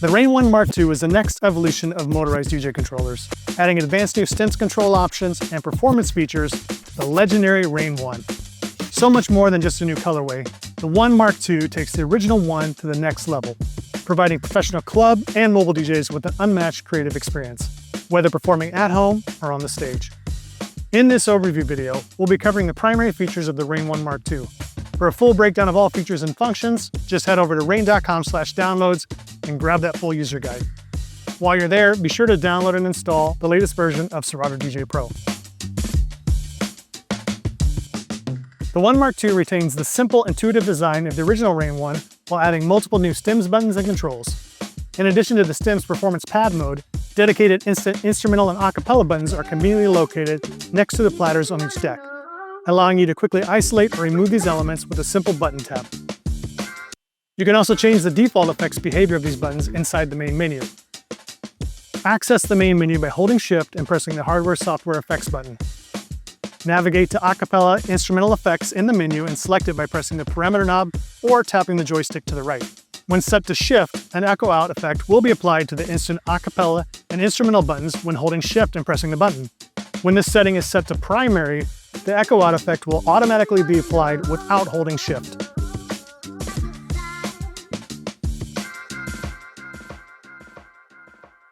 The RANE ONE MKII is the next evolution of motorized DJ controllers, adding advanced new stimps control options and performance features to the legendary RANE ONE. So much more than just a new colorway, the ONE MKII takes the original One to the next level, providing professional club and mobile DJs with an unmatched creative experience, whether performing at home or on the stage. In this overview video, we'll be covering the primary features of the RANE ONE MKII. For a full breakdown of all features and functions, just head over to rane.com/downloads and grab that full user guide. While you're there, be sure to download and install the latest version of Serato DJ Pro. The ONE MKII retains the simple, intuitive design of the original RANE ONE while adding multiple new stims buttons and controls. In addition to the stims performance pad mode, dedicated instant instrumental and acapella buttons are conveniently located next to the platters on each deck, allowing you to quickly isolate or remove these elements with a simple button tap. You can also change the default effects behavior of these buttons inside the main menu. Access the main menu by holding Shift and pressing the Hardware Software Effects button. Navigate to acapella instrumental effects in the menu and select it by pressing the parameter knob or tapping the joystick to the right. When set to Shift, an echo out effect will be applied to the instant acapella and instrumental buttons when holding Shift and pressing the button. When this setting is set to primary, the echo out effect will automatically be applied without holding Shift.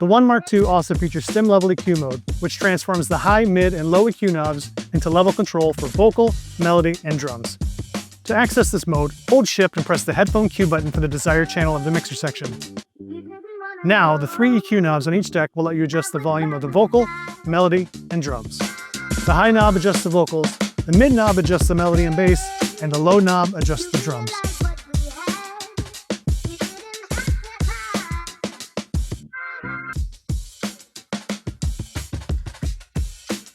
The ONE MKII also features stim level EQ mode, which transforms the high, mid, and low EQ knobs into level control for vocal, melody, and drums. To access this mode, hold Shift and press the headphone cue button for the desired channel of the mixer section. Now, the 3 EQ knobs on each deck will let you adjust the volume of the vocal, melody, and drums. The high knob adjusts the vocals, the mid knob adjusts the melody and bass, and the low knob adjusts the drums.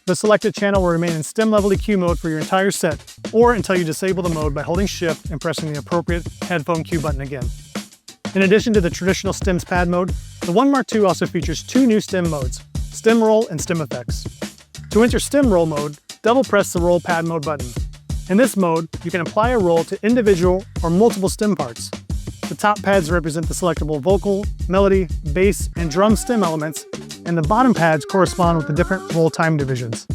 The selected channel will remain in stim level EQ mode for your entire set, or until you disable the mode by holding Shift and pressing the appropriate headphone cue button again. In addition to the traditional stims pad mode, the ONE MKII also features 2 new stim modes, Stim Roll and Stim Effects. To enter Stim Roll mode, double press the Roll Pad Mode button. In this mode, you can apply a roll to individual or multiple stim parts. The top pads represent the selectable vocal, melody, bass, and drum stim elements, and the bottom pads correspond with the different roll time divisions.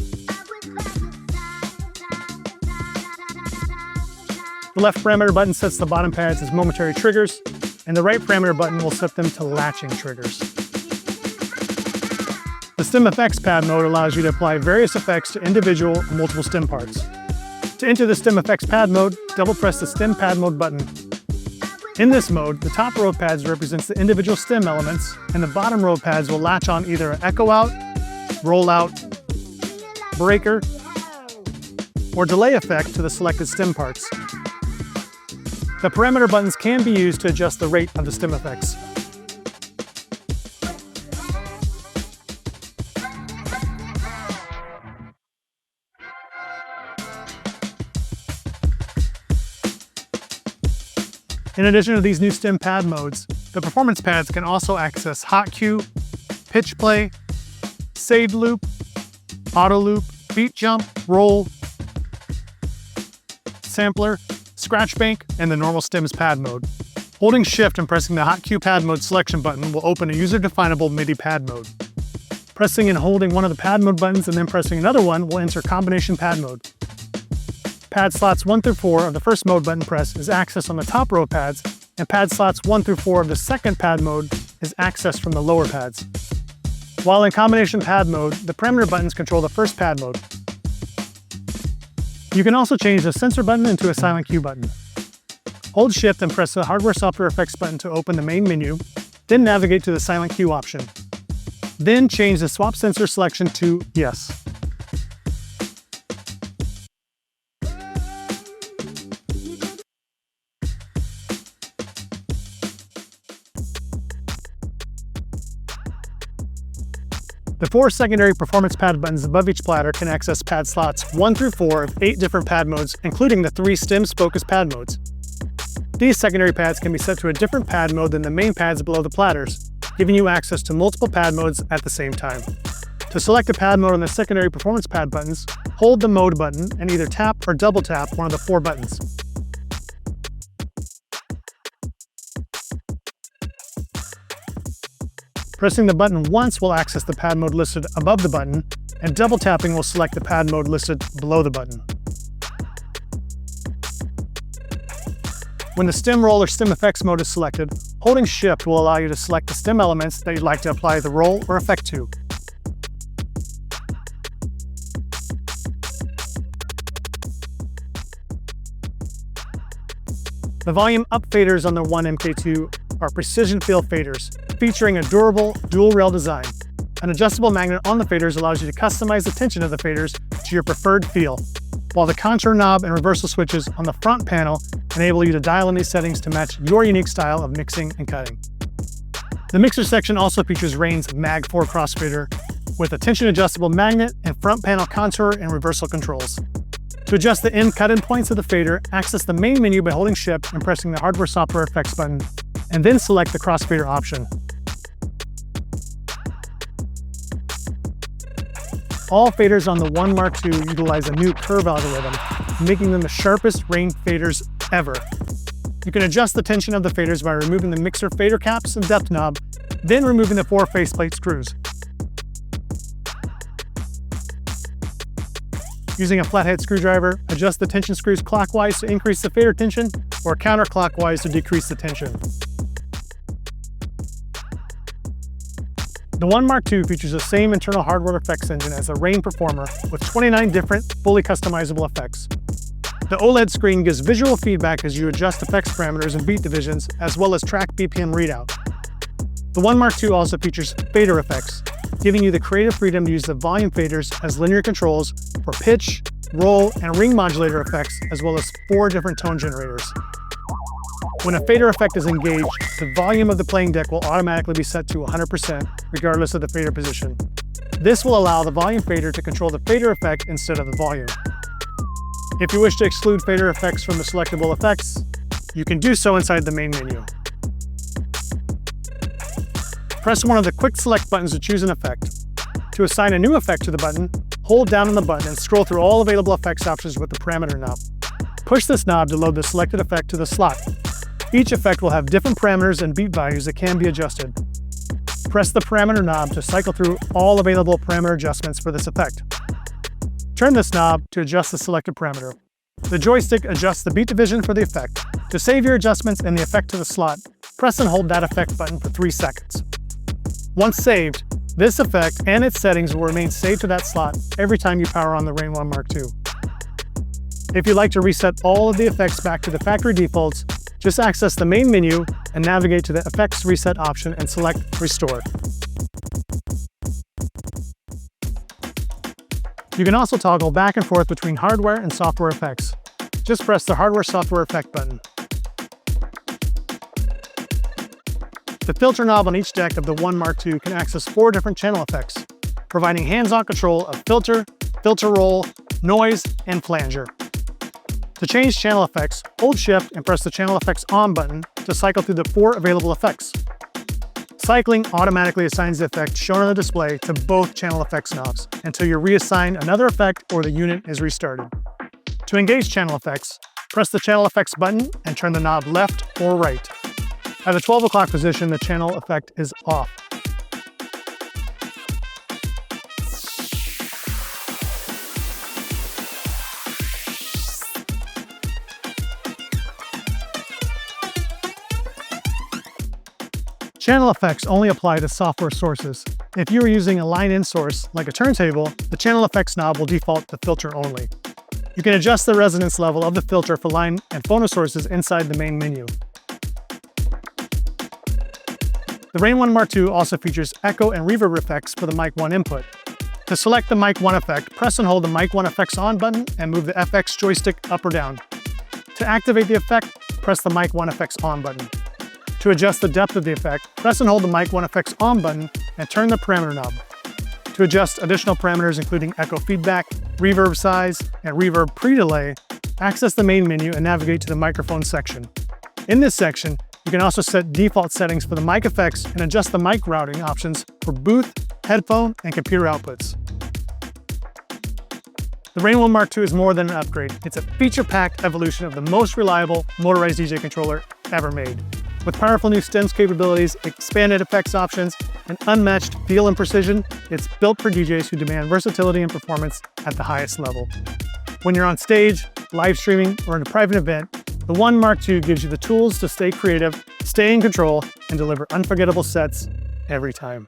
The left parameter button sets the bottom pads as momentary triggers, and the right parameter button will set them to latching triggers. The Stim Effects pad mode allows you to apply various effects to individual or multiple stim parts. To enter the Stim Effects pad mode, double press the Stim Pad Mode button. In this mode, the top row of pads represents the individual stim elements, and the bottom row of pads will latch on either an echo out, roll out, breaker, or delay effect to the selected stim parts. The parameter buttons can be used to adjust the rate of the stim effects. In addition to these new stim pad modes, the performance pads can also access hot cue, pitch play, saved loop, auto loop, beat jump, roll, sampler, scratch bank, and the normal stims pad mode. Holding Shift and pressing the hot cue pad mode selection button will open a user-definable MIDI pad mode. Pressing and holding one of the pad mode buttons and then pressing another one will enter combination pad mode. Pad slots 1 through 4 of the first mode button press is accessed on the top row of pads, and pad slots 1 through 4 of the second pad mode is accessed from the lower pads. While in combination pad mode, the parameter buttons control the first pad mode. You can also change the sensor button into a silent cue button. Hold Shift and press the Hardware Software Effects button to open the main menu, then navigate to the silent cue option. Then change the swap sensor selection to Yes. The 4 secondary performance pad buttons above each platter can access pad slots 1 through 4 of 8 different pad modes, including the 3 stims focus pad modes. These secondary pads can be set to a different pad mode than the main pads below the platters, giving you access to multiple pad modes at the same time. To select a pad mode on the secondary performance pad buttons, hold the mode button and either tap or double tap one of the 4 buttons. Pressing the button once will access the pad mode listed above the button, and double tapping will select the pad mode listed below the button. When the stem roll or stem effects mode is selected, holding Shift will allow you to select the stem elements that you'd like to apply the roll or effect to. The volume up faders on the RANE ONE MKII are precision fill faders, featuring a durable dual rail design. An adjustable magnet on the faders allows you to customize the tension of the faders to your preferred feel, while the contour knob and reversal switches on the front panel enable you to dial in these settings to match your unique style of mixing and cutting. The mixer section also features RANE's Mag 4 Crossfader with a tension adjustable magnet and front panel contour and reversal controls. To adjust the end cut-in points of the fader, access the main menu by holding Shift and pressing the Hardware Software Effects button, and then select the Crossfader option. All faders on the RANE Mark II utilize a new curve algorithm, making them the sharpest RANE faders ever. You can adjust the tension of the faders by removing the mixer fader caps and depth knob, then removing the 4 faceplate screws. Using a flathead screwdriver, adjust the tension screws clockwise to increase the fader tension or counterclockwise to decrease the tension. The RANE Mark II features the same internal hardware effects engine as the RANE Performer with 29 different, fully customizable effects. The OLED screen gives visual feedback as you adjust effects parameters and beat divisions, as well as track BPM readout. The RANE Mark II also features fader effects, giving you the creative freedom to use the volume faders as linear controls for pitch, roll, and ring modulator effects, as well as 4 different tone generators. When a fader effect is engaged, the volume of the playing deck will automatically be set to 100%, regardless of the fader position. This will allow the volume fader to control the fader effect instead of the volume. If you wish to exclude fader effects from the selectable effects, you can do so inside the main menu. Press one of the quick select buttons to choose an effect. To assign a new effect to the button, hold down on the button and scroll through all available effects options with the parameter knob. Push this knob to load the selected effect to the slot. Each effect will have different parameters and beat values that can be adjusted. Press the parameter knob to cycle through all available parameter adjustments for this effect. Turn this knob to adjust the selected parameter. The joystick adjusts the beat division for the effect. To save your adjustments and the effect to the slot, press and hold that effect button for 3 seconds. Once saved, this effect and its settings will remain saved to that slot every time you power on the RANE ONE Mark II. If you'd like to reset all of the effects back to the factory defaults, just access the main menu and navigate to the Effects Reset option and select Restore. You can also toggle back and forth between hardware and software effects. Just press the Hardware Software Effect button. The filter knob on each deck of the RANE Mark II can access 4 different channel effects, providing hands-on control of filter, filter roll, noise, and flanger. To change channel effects, hold Shift and press the Channel Effects On button to cycle through the 4 available effects. Cycling automatically assigns the effect shown on the display to both channel effects knobs until you reassign another effect or the unit is restarted. To engage channel effects, press the Channel Effects button and turn the knob left or right. At the 12 o'clock position, the channel effect is off. Channel effects only apply to software sources. If you are using a line-in source, like a turntable, the channel effects knob will default to filter only. You can adjust the resonance level of the filter for line and phono sources inside the main menu. The RANE ONE Mark II also features echo and reverb effects for the Mic 1 input. To select the Mic 1 effect, press and hold the Mic 1 Effects On button and move the FX joystick up or down. To activate the effect, press the Mic 1 Effects On button. To adjust the depth of the effect, press and hold the Mic 1 Effects On button and turn the parameter knob. To adjust additional parameters including echo feedback, reverb size, and reverb pre-delay, access the main menu and navigate to the microphone section. In this section, you can also set default settings for the mic effects and adjust the mic routing options for booth, headphone, and computer outputs. The RANE ONE Mark II is more than an upgrade. It's a feature-packed evolution of the most reliable motorized DJ controller ever made. With powerful new stems capabilities, expanded effects options, and unmatched feel and precision, it's built for DJs who demand versatility and performance at the highest level. When you're on stage, live streaming, or in a private event, the One Mark II gives you the tools to stay creative, stay in control, and deliver unforgettable sets every time.